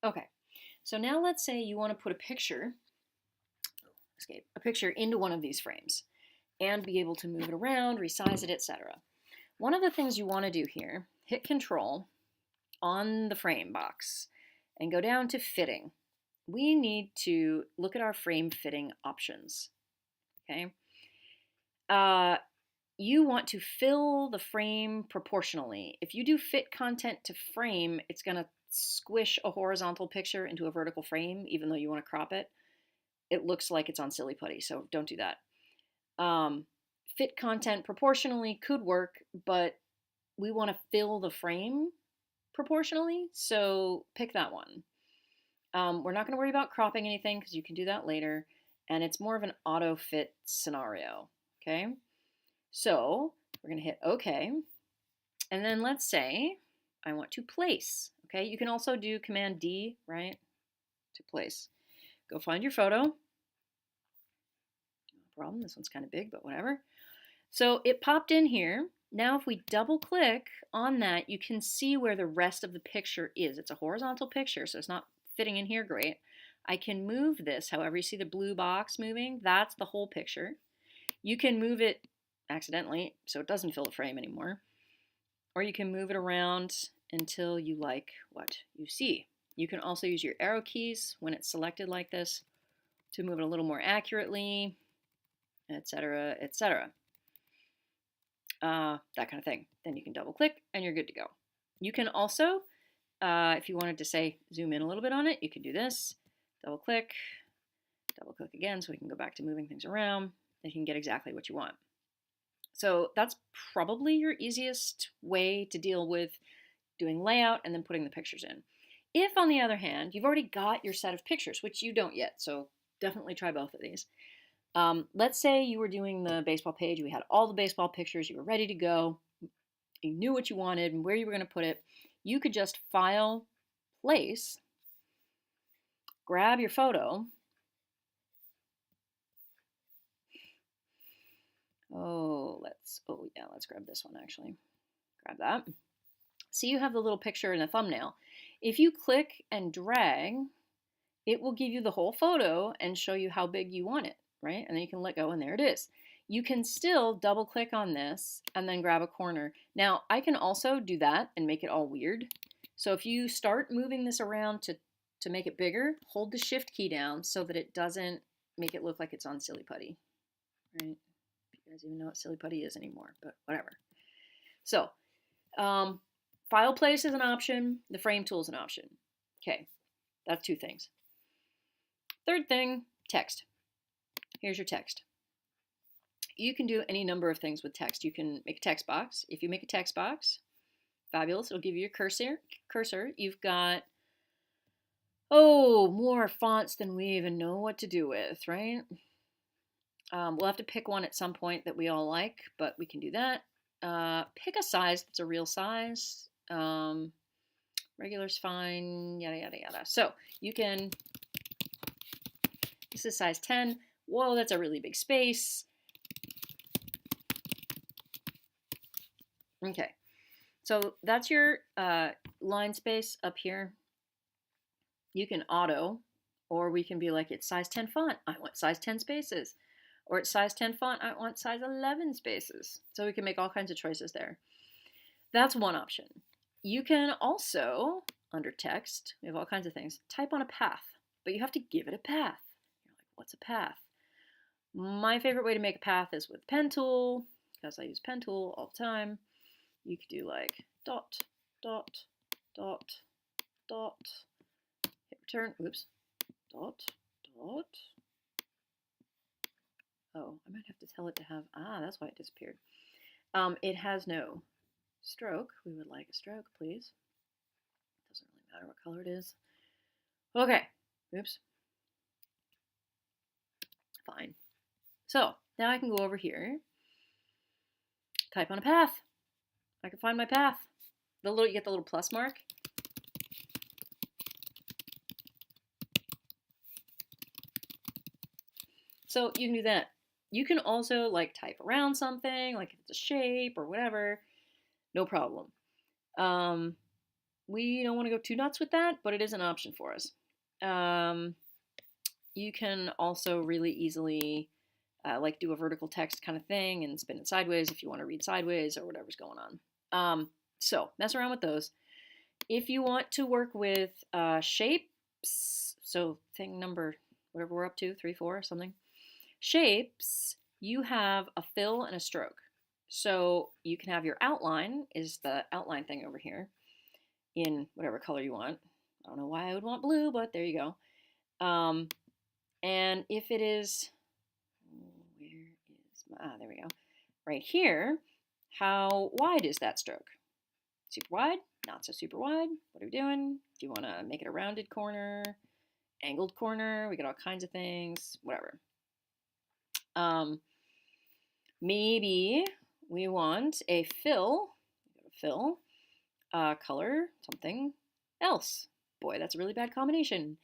Okay, so now let's say you want to put a picture into one of these frames and be able to move it around, resize it, etc. One of the things you want to do here, hit Control on the frame box and go down to fitting. We need to look at our frame fitting options. Okay. You want to fill the frame proportionally. If you do fit content to frame, it's going to squish a horizontal picture into a vertical frame, even though you want to crop it. It looks like it's on silly putty, so don't do that. Fit content proportionally could work, but we want to fill the frame proportionally, so pick that one. We're not going to worry about cropping anything because you can do that later, and it's more of an auto fit scenario. Okay, so we're going to hit OK, and then let's say I want to place. Okay, you can also do Command D, right, to place. Go find your photo. No problem, this one's kind of big, but whatever. So it popped in here. Now if we double click on that, you can see where the rest of the picture is. It's a horizontal picture, so it's not fitting in here great. I can move this, however, you see the blue box moving? That's the whole picture. You can move it accidentally, so it doesn't fill the frame anymore. Or you can move it around until you like what you see. You can also use your arrow keys when it's selected like this to move it a little more accurately, etc., etc. That kind of thing. Then you can double click and you're good to go. You can also, if you wanted to say zoom in a little bit on it, you can do this, double click again so we can go back to moving things around. And you can get exactly what you want. So that's probably your easiest way to deal with doing layout and then putting the pictures in. If, on the other hand, you've already got your set of pictures, which you don't yet, so definitely try both of these. Let's say you were doing the baseball page, you had all the baseball pictures, you were ready to go, you knew what you wanted and where you were going to put it. You could just File, Place, grab your photo. Let's grab this one actually. Grab that. See, you have the little picture in the thumbnail. If you click and drag, it will give you the whole photo and show you how big you want it, right? And then you can let go and there it is. You can still double click on this and then grab a corner. Now, I can also do that and make it all weird. So if you start moving this around to make it bigger, hold the Shift key down so that it doesn't make it look like it's on silly putty, right? You guys even know what silly putty is anymore, but whatever. So, File Place is an option. The Frame tool is an option. Okay, that's two things. Third thing, text. Here's your text. You can do any number of things with text. You can make a text box. If you make a text box, fabulous. It'll give you your cursor. You've got, more fonts than we even know what to do with, right? We'll have to pick one at some point that we all like, but we can do that. Pick a size that's a real size. Regular's fine, yada, yada, yada. So you can, this is size 10. Whoa, that's a really big space. Okay, so that's your line space up here. You can auto, or we can be like, it's size 10 font, I want size 10 spaces. Or it's size 10 font, I want size 11 spaces. So we can make all kinds of choices there. That's one option. You can also, under text, we have all kinds of things, type on a path, but you have to give it a path. You're like, what's a path? My favorite way to make a path is with pen tool, because I use pen tool all the time. You could do like dot, dot, dot, dot, hit return, oops, dot, dot. Oh, I might have to tell it to have, that's why it disappeared. It has no stroke. We would like a stroke, please. Doesn't really matter what color it is. Okay, oops. Fine. So now I can go over here, type on a path. I can find my path. You get the little plus mark. So you can do that. You can also like type around something, like if it's a shape or whatever, no problem. We don't want to go too nuts with that, but it is an option for us. You can also really easily like do a vertical text kind of thing and spin it sideways if you want to read sideways or whatever's going on. So mess around with those. If you want to work with shapes, so thing number, whatever we're up to, 3, 4, something, shapes, you have a fill and a stroke. So you can have your outline, is the outline thing over here, in whatever color you want. I don't know why I would want blue, but there you go. And if it is, where is my, there we go. Right here, how wide is that stroke? Super wide, not so super wide. What are we doing? Do you want to make it a rounded corner, angled corner? We got all kinds of things, whatever. Maybe we want a fill, color, something else. Boy, that's a really bad combination.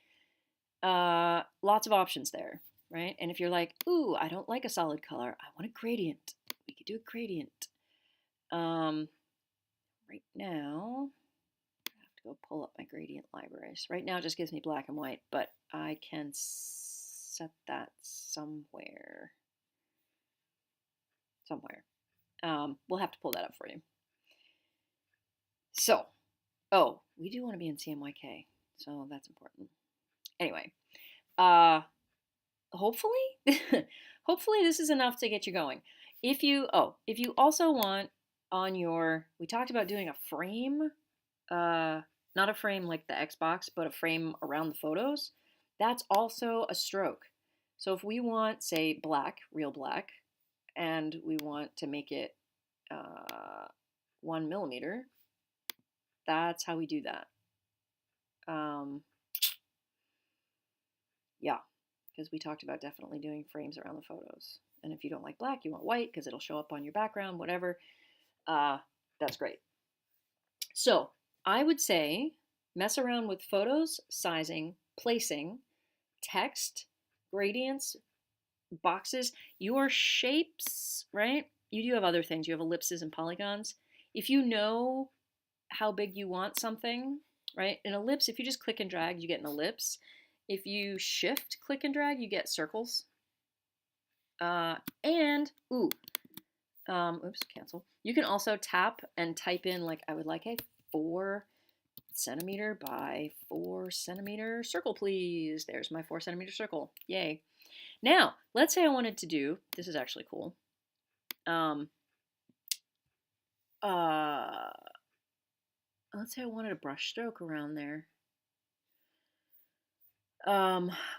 Lots of options there, right? And if you're like, ooh, I don't like a solid color, I want a gradient. We could do a gradient. Right now, I have to go pull up my gradient libraries. Right now it just gives me black and white, but I can set that somewhere. We'll have to pull that up for you. So, oh, we do want to be in CMYK, so that's important. Anyway, hopefully, hopefully this is enough to get you going. If you also want on your, we talked about doing a frame, not a frame like the Xbox, but a frame around the photos. That's also a stroke. So if we want, say, black, real black, and we want to make it 1 millimeter, that's how we do that. Yeah, because we talked about definitely doing frames around the photos. And if you don't like black, you want white because it'll show up on your background, whatever. That's great. So I would say mess around with photos, sizing, placing, text, gradients, boxes, your shapes, right? You do have other things. You have ellipses and polygons. If you know how big you want something, right? An ellipse, if you just click and drag, you get an ellipse. If you shift, click and drag, you get circles. Oops, cancel. You can also tap and type in, like, I would like a 4 centimeter by 4 centimeter circle, please. There's my 4 centimeter circle. Yay. Now, let's say I wanted to do, this is actually cool. Let's say I wanted a brush stroke around there.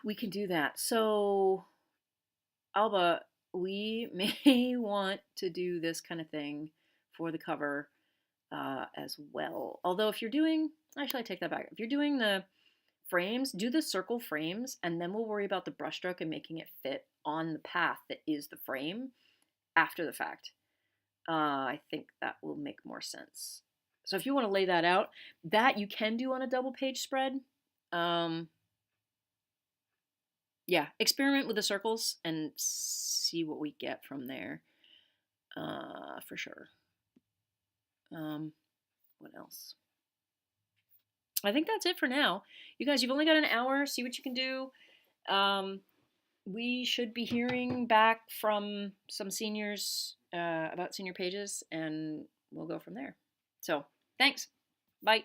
We can do that. So, Alba, we may want to do this kind of thing for the cover as well. Although if you're doing, actually I take that back. If you're doing the frames, do the circle frames, and then we'll worry about the brushstroke and making it fit on the path that is the frame after the fact. I think that will make more sense. So if you want to lay that out, that you can do on a double page spread. Yeah, experiment with the circles and see what we get from there, for sure. What else? I think that's it for now. You guys, you've only got an hour. See what you can do. We should be hearing back from some seniors about senior pages, and we'll go from there. So, thanks. Bye.